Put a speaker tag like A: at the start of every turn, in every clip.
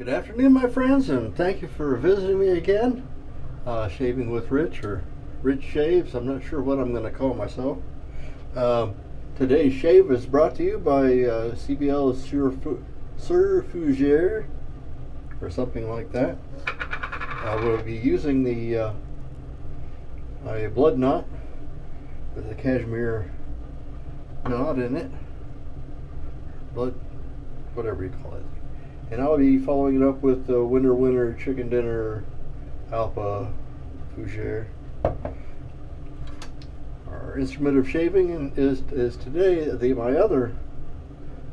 A: Good afternoon, my friends, and thank you for visiting me again. Shaving with Rich, or Rich Shaves. I'm not sure what I'm going to call myself. Today's shave is brought to you by CBL Sir Fougere, or something like that. We'll be using the a blood knot with a cashmere knot in it. Blood, whatever you call it. And I'll be following it up with the Winter Chicken Dinner Alpha Fougere. Our instrument of shaving is today my other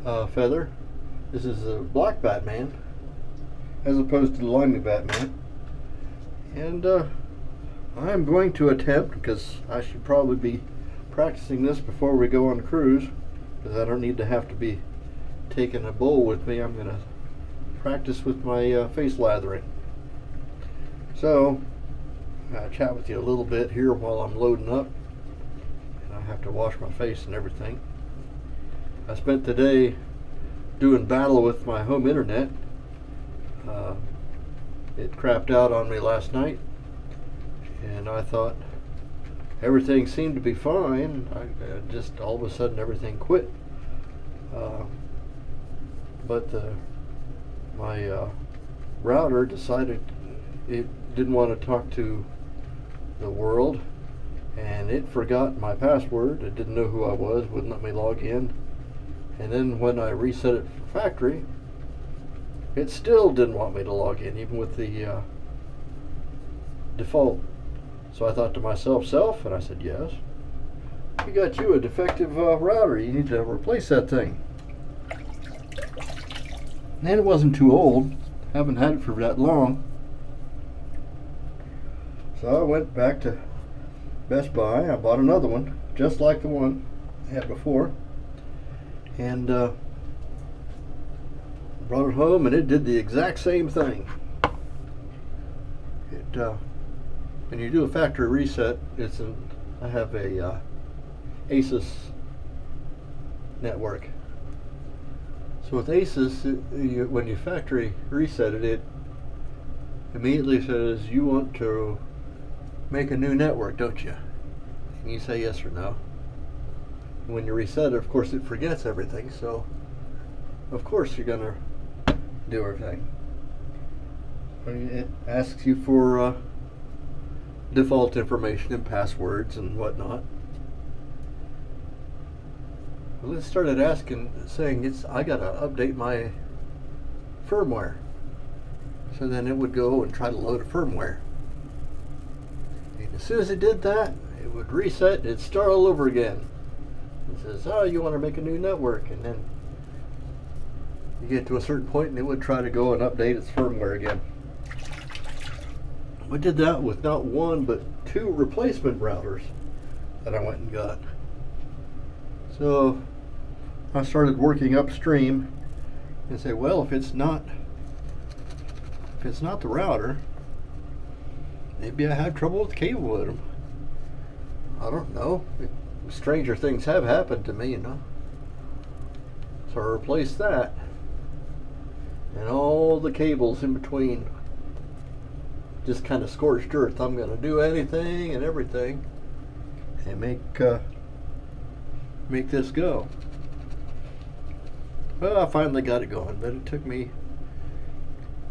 A: feather. This is a black Batman, as opposed to the limey Batman. And I'm going to attempt, because I should probably be practicing this before we go on cruise, because I don't need to have to be taking a bowl with me. I'm going to practice with my face lathering. So I'll chat with you a little bit here while I'm loading up, and I have to wash my face and everything. I spent the day doing battle with my home internet. It crapped out on me last night, and I thought everything seemed to be fine. I just all of a sudden everything quit. But my router decided it didn't want to talk to the world, and it forgot my password. It didn't know who I was, wouldn't let me log in. And then when I reset it for factory, it still didn't want me to log in, even with the default. So I thought to myself, and I said, yes, we got you a defective router. You need to replace that thing. And it wasn't too old. Haven't had it for that long. So I went back to Best Buy. I bought another one, just like the one I had before. And brought it home, and it did the exact same thing. When you do a factory reset, I have a Asus network. So with Asus, when you factory reset it, it immediately says, you want to make a new network, don't you? And you say yes or no. And when you reset it, of course, it forgets everything, so of course you're going to do everything. It asks you for default information and passwords and whatnot. Well, it started saying I gotta update my firmware. So then it would go and try to load a firmware. And as soon as it did that, it would reset, it'd start all over again. It says, oh, you want to make a new network. And then you get to a certain point and it would try to go and update its firmware again. We did that with not one, but two replacement routers that I went and got. So I started working upstream and say, well, if it's not the router, maybe I had trouble with the cable modem. I don't know. Stranger things have happened to me, you know. So I replaced that, and all the cables in between just kind of scorched earth. I'm going to do anything and everything and make this go. Well, I finally got it going, but it took me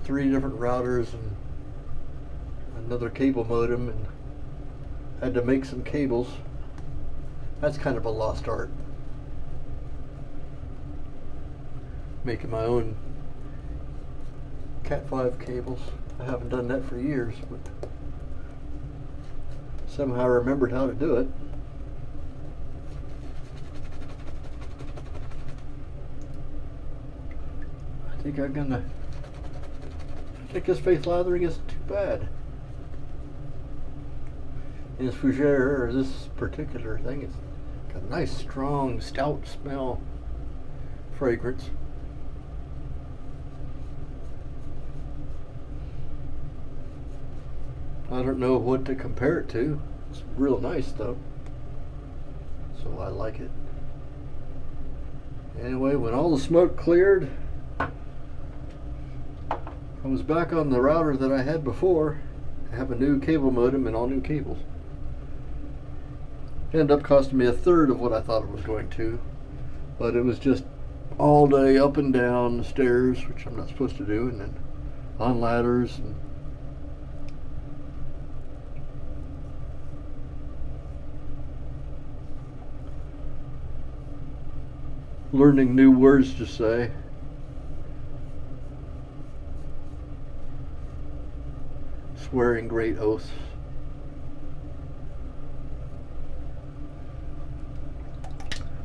A: 3 different routers and another cable modem, and had to make some cables. That's kind of a lost art. Making my own Cat 5 cables. I haven't done that for years, but somehow I remembered how to do it. I think this face lathering isn't too bad. And this Fougere, or this particular thing, it's got a nice, strong, stout smell, fragrance. I don't know what to compare it to. It's real nice though, so I like it. Anyway, when all the smoke cleared, I was back on the router that I had before. I have a new cable modem and all new cables. It ended up costing me a third of what I thought it was going to, but it was just all day up and down the stairs, which I'm not supposed to do, and then on ladders and learning new words to say. Swearing great oaths.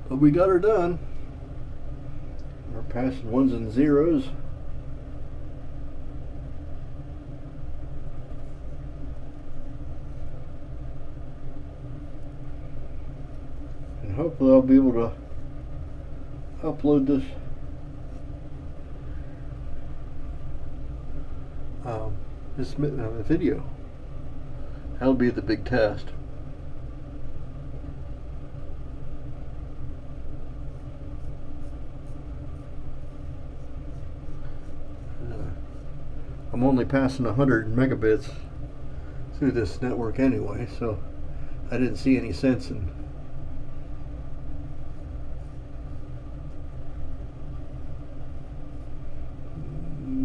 A: But we got her done. We're passing ones and zeros. And hopefully I'll be able to upload this video. That'll be the big test. I'm only passing 100 megabits through this network anyway, so I didn't see any sense in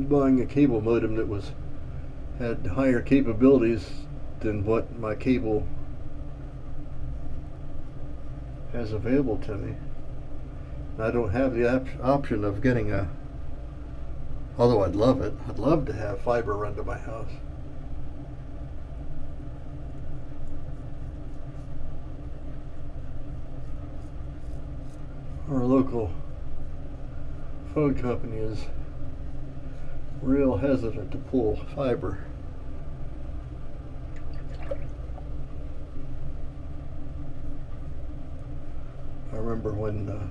A: buying a cable modem that had higher capabilities than what my cable has available to me. And I don't have the option of getting although I'd love it. I'd love to have fiber run to my house. Our local phone company is real hesitant to pull fiber. I remember when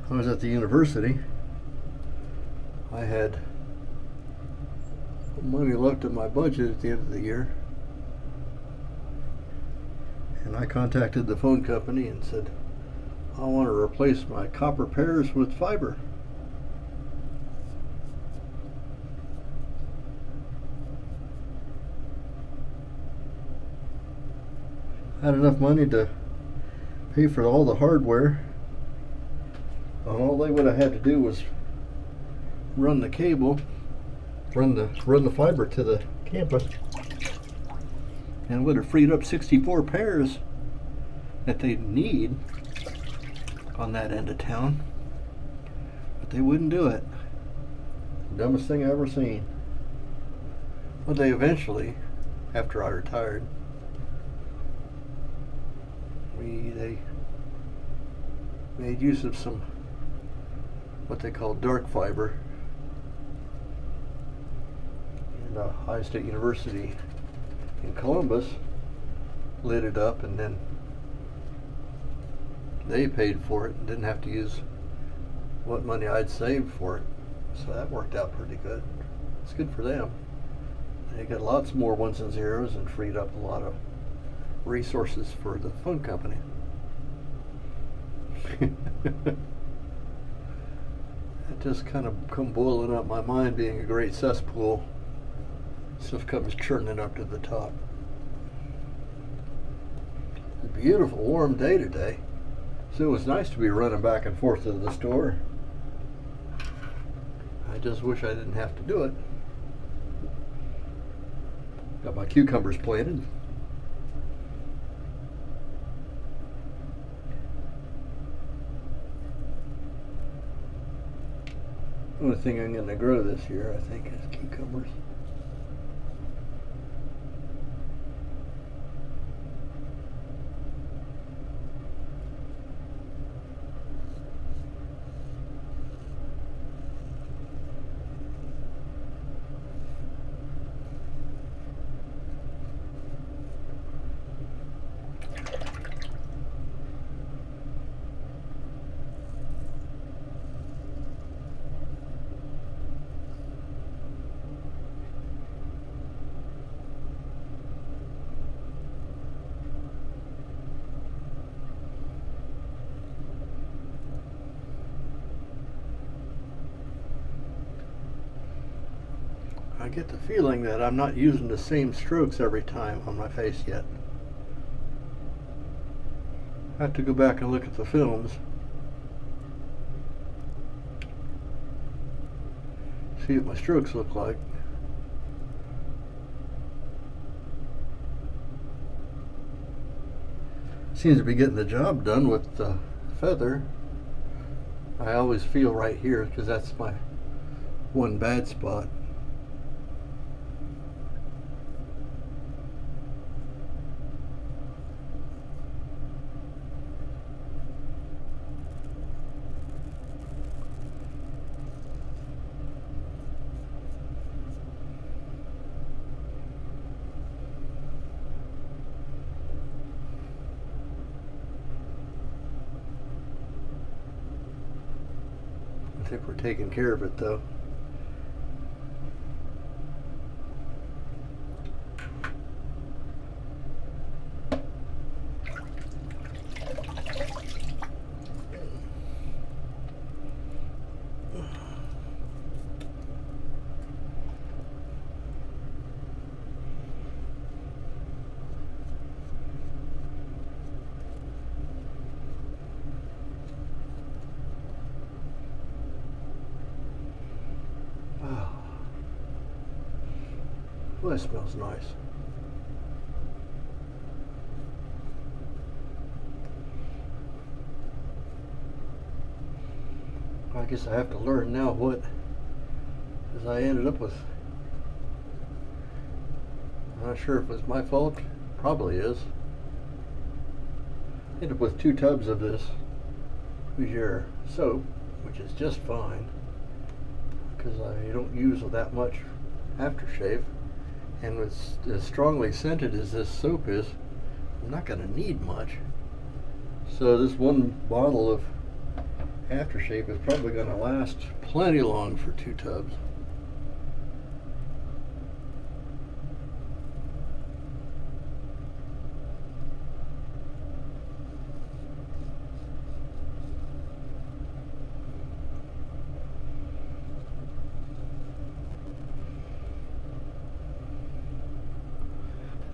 A: I was at the university, I had money left in my budget at the end of the year, and I contacted the phone company and said, I want to replace my copper pairs with fiber. I had enough money to pay for all the hardware, and all they would have had to do was run the cable, run the fiber to the campus, and would have freed up 64 pairs that they need on that end of town. But they wouldn't do it. Dumbest thing I ever seen. But they eventually, after I retired, they made use of some what they call dark fiber, and Ohio State University in Columbus lit it up, and then they paid for it and didn't have to use what money I'd saved for it. So that worked out pretty good. It's good for them. They got lots more ones and zeros and freed up a lot of resources for the phone company. It just kind of come boiling up my mind, being a great cesspool. Stuff comes churning up to the top. It's a beautiful warm day today, so it was nice to be running back and forth to the store. I just wish I didn't have to do it. Got my cucumbers planted. The only thing I'm going to grow this year, I think, is cucumbers. I get the feeling that I'm not using the same strokes every time on my face yet. I have to go back and look at the films. See what my strokes look like. Seems to be getting the job done with the feather. I always feel right here because that's my one bad spot. I think we're taking care of it though. Well, that smells nice. I guess I have to learn now what, as I ended up with, I'm not sure if it's my fault, probably is. Ended up with 2 tubs of this Fougere soap, which is just fine because I don't use that much aftershave. And as strongly scented as this soap is, I'm not going to need much. So this one bottle of aftershave is probably going to last plenty long for 2 tubs.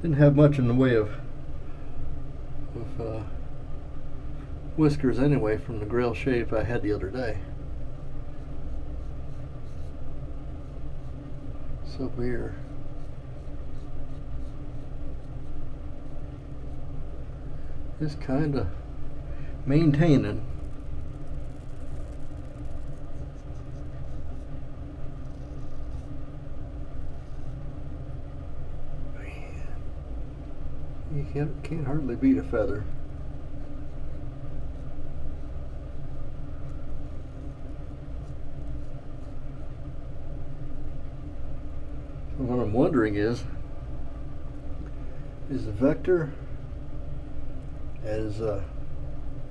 A: Didn't have much in the way of whiskers anyway from the grill shave I had the other day. So we're just kind of maintaining. You can't hardly beat a feather. So what I'm wondering is the vector as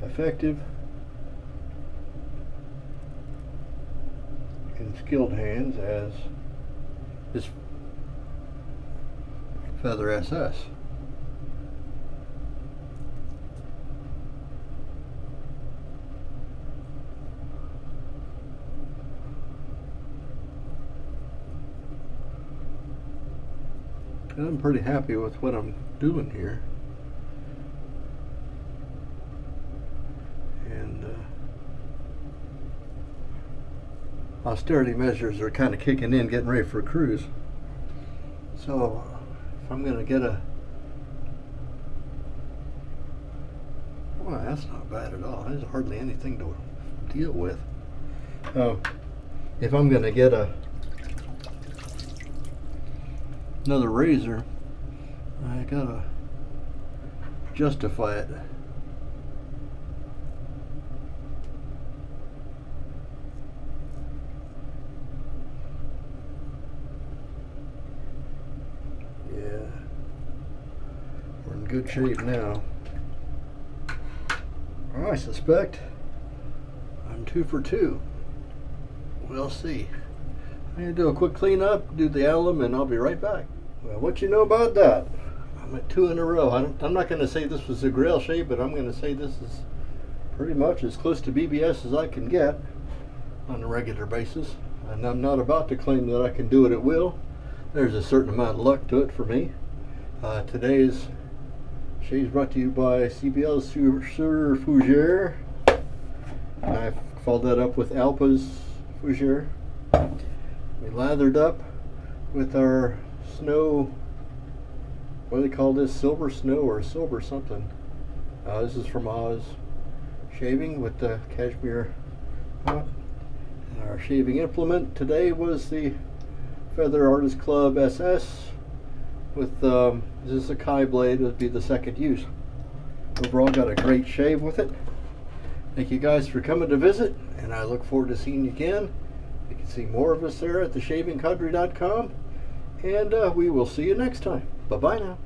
A: effective in skilled hands as this Feather SS? And I'm pretty happy with what I'm doing here. And austerity measures are kind of kicking in, getting ready for a cruise. So if I'm going to get a... Well, that's not bad at all. There's hardly anything to deal with. If I'm going to get another razor, I gotta justify it. Yeah, we're in good shape now. I suspect I'm 2 for 2. We'll see. I'm going to do a quick cleanup, do the alum, and I'll be right back. Well, what you know about that? I'm at 2 in a row. I'm not going to say this was a grill shave, but I'm going to say this is pretty much as close to BBS as I can get on a regular basis. And I'm not about to claim that I can do it at will. there's a certain amount of luck to it for me. Today's shave is brought to you by CBL Sir Fougere. And I followed that up with Alpa's Fougere. We lathered up with our snow, what do they call this? Silver snow or silver something. This is from Oz Shaving with the cashmere pot. And our shaving implement today was the Feather Artist Club SS with this is a Kai blade. It would be the second use. Overall, got a great shave with it. Thank you guys for coming to visit, and I look forward to seeing you again. You can see more of us there at theshavingcountry.com, and we will see you next time. Bye bye now.